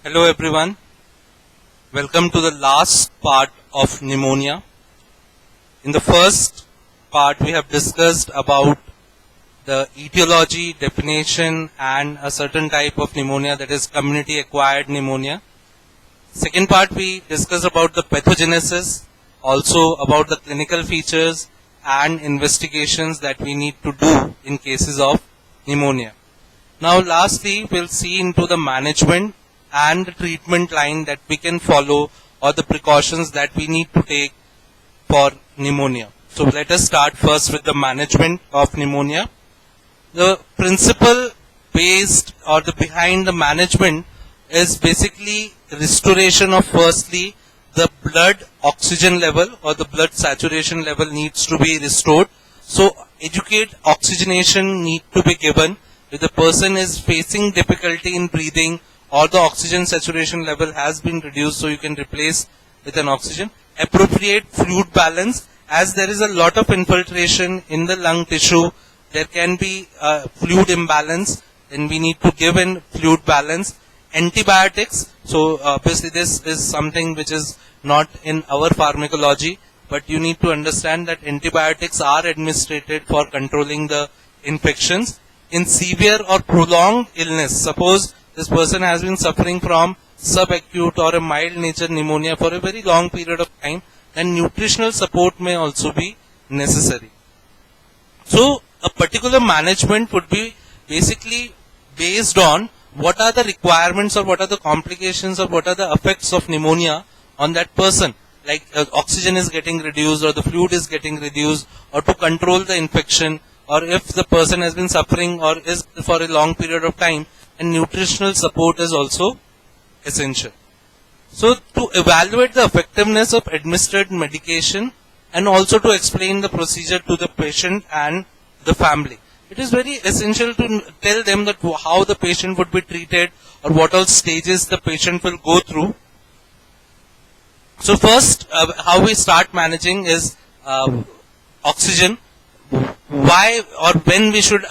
Hello everyone, welcome to the last part of pneumonia. In the first part we have discussed about the etiology, definition and a certain type of pneumonia, that is community acquired pneumonia. Second part we discussed about the pathogenesis, also about the clinical features and investigations that we need to do in cases of pneumonia. Now lastly we'll see into the management and the treatment line that we can follow or the precautions that we need to take for pneumonia. So let us start first with the management of pneumonia. The principle based or the behind the management is basically restoration of firstly the blood oxygen level or the blood saturation level needs to be restored. So adequate oxygenation need to be given if the person is facing difficulty in breathing or the oxygen saturation level has been reduced, so you can replace with an oxygen. Appropriate fluid balance, as there is a lot of infiltration in the lung tissue, there can be fluid imbalance, then we need to give in fluid balance. Antibiotics, so obviously this is something which is not in our pharmacology, but you need to understand that antibiotics are administered for controlling the infections. In severe or prolonged illness, suppose this person has been suffering from subacute or a mild nature pneumonia for a very long period of time, then nutritional support may also be necessary. So a particular management would be basically based on what are the requirements or what are the complications or what are the effects of pneumonia on that person. Like oxygen is getting reduced or the fluid is getting reduced, or to control the infection, or if the person has been suffering or is for a long period of time, and nutritional support is also essential. So to evaluate the effectiveness of administered medication and also to explain the procedure to the patient and the family, it is very essential to tell them that how the patient would be treated or what all stages the patient will go through. So first, how we start managing is oxygen. Why or when we should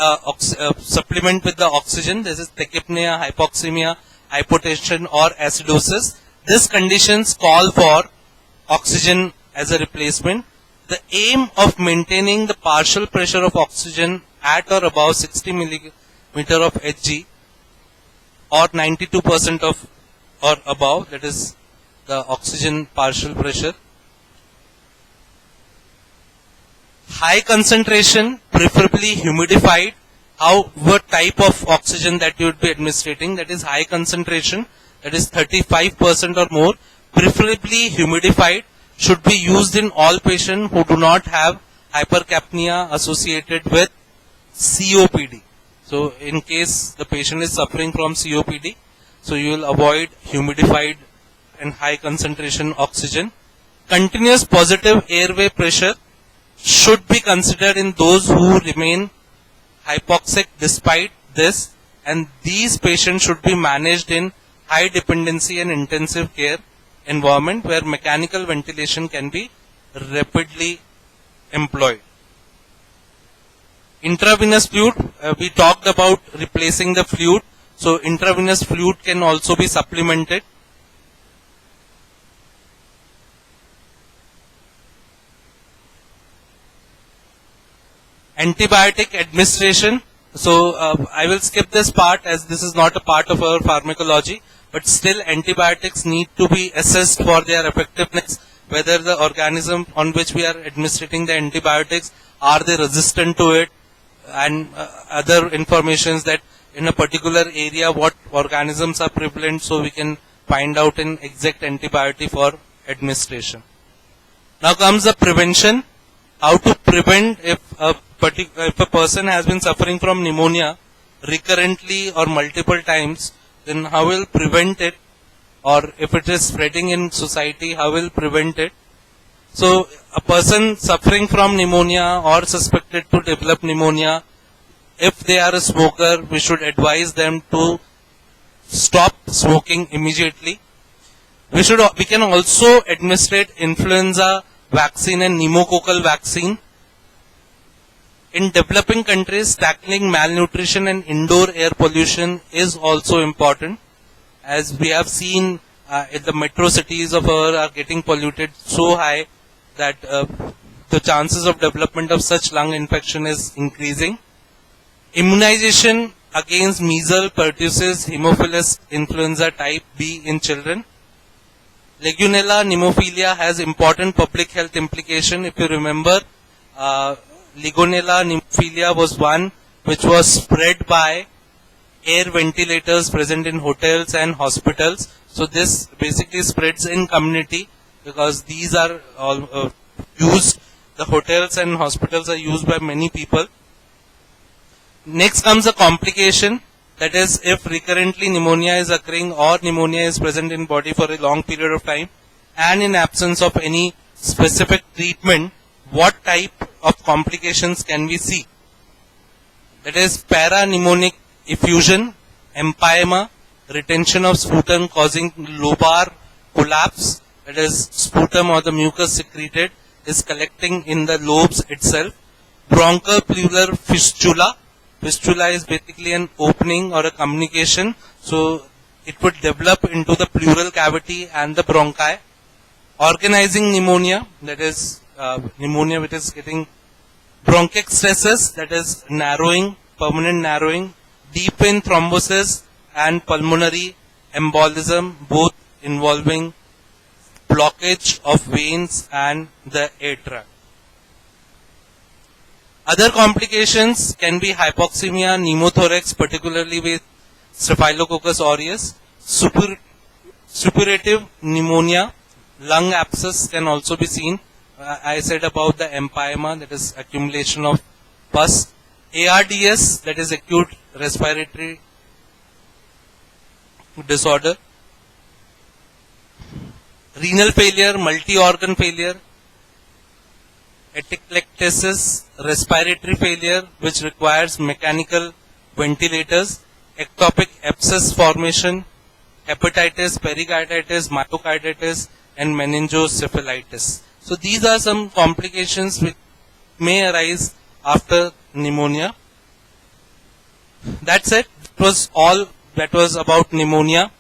supplement with the oxygen? This is tachypnea, hypoxemia, hypotension or acidosis. These conditions call for oxygen as a replacement. The aim of maintaining the partial pressure of oxygen at or above 60 millimeter of Hg or 92% of or above, that is the oxygen partial pressure. High concentration, preferably humidified. What type of oxygen that you would be administrating, that is high concentration, that is 35% or more, preferably humidified, should be used in all patients who do not have hypercapnia associated with COPD. So in case the patient is suffering from COPD, so you will avoid humidified and high concentration oxygen. Continuous positive airway pressure should be considered in those who remain hypoxic despite this, and these patients should be managed in high dependency and intensive care environment where mechanical ventilation can be rapidly employed. Intravenous fluid, we talked about replacing the fluid, so intravenous fluid can also be supplemented. Antibiotic administration. So I will skip this part as this is not a part of our pharmacology, but still antibiotics need to be assessed for their effectiveness, whether the organism on which we are administering the antibiotics, are they resistant to it, and other informations that in a particular area what organisms are prevalent, so we can find out an exact antibiotic for administration. Now comes the prevention. How to prevent if a person has been suffering from pneumonia recurrently or multiple times, then how will prevent it, or if it is spreading in society, how will prevent it? So a person suffering from pneumonia or suspected to develop pneumonia, if they are a smoker, we should advise them to stop smoking immediately. We can also administrate influenza vaccine and pneumococcal vaccine. In developing countries, tackling malnutrition and indoor air pollution is also important. as we have seen in the metro cities of our are getting polluted so high that the chances of development of such lung infection is increasing. Immunization against measles, pertussis, Haemophilus influenza type B in children. Legionella pneumophila has important public health implication. If you remember, Legionella pneumophila was one which was spread by air ventilators present in hotels and hospitals. So this basically spreads in community because these are all used. The hotels and hospitals are used by many people. Next comes a complication, that is if recurrently pneumonia is occurring or pneumonia is present in body for a long period of time and in absence of any specific treatment, what type of complications can we see? That is parapneumonic effusion, empyema, retention of sputum causing lobar collapse, that is sputum or the mucus secreted is collecting in the lobes itself. Bronchopleural fistula. Fistula is basically an opening or a communication, so it would develop into the pleural cavity and the bronchi. Organizing pneumonia, that is pneumonia which is getting bronchiectasis, that is narrowing, permanent narrowing, deep vein thrombosis and pulmonary embolism, both involving blockage of veins and the air tract. Other complications can be hypoxemia, pneumothorax, particularly with Staphylococcus aureus, suppurative pneumonia, lung abscess can also be seen. I said about the empyema, that is accumulation of pus. ARDS, that is acute respiratory disorder. Renal failure, multi-organ failure. Atelectasis, respiratory failure which requires mechanical ventilators. Ectopic abscess formation, hepatitis, pericarditis, myocarditis and meningoencephalitis. So these are some complications which may arise after pneumonia. That's it. It was all that was about pneumonia.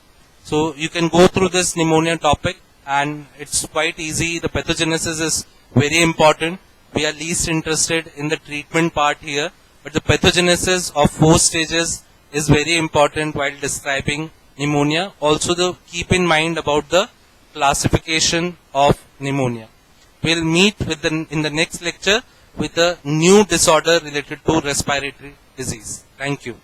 So you can go through this pneumonia topic and it's quite easy. The pathogenesis is very important. We are least interested in the treatment part here, but the pathogenesis of 4 stages is very important while describing pneumonia. Also keep in mind about the classification of pneumonia. We'll meet with in the next lecture with a new disorder related to respiratory disease. Thank you.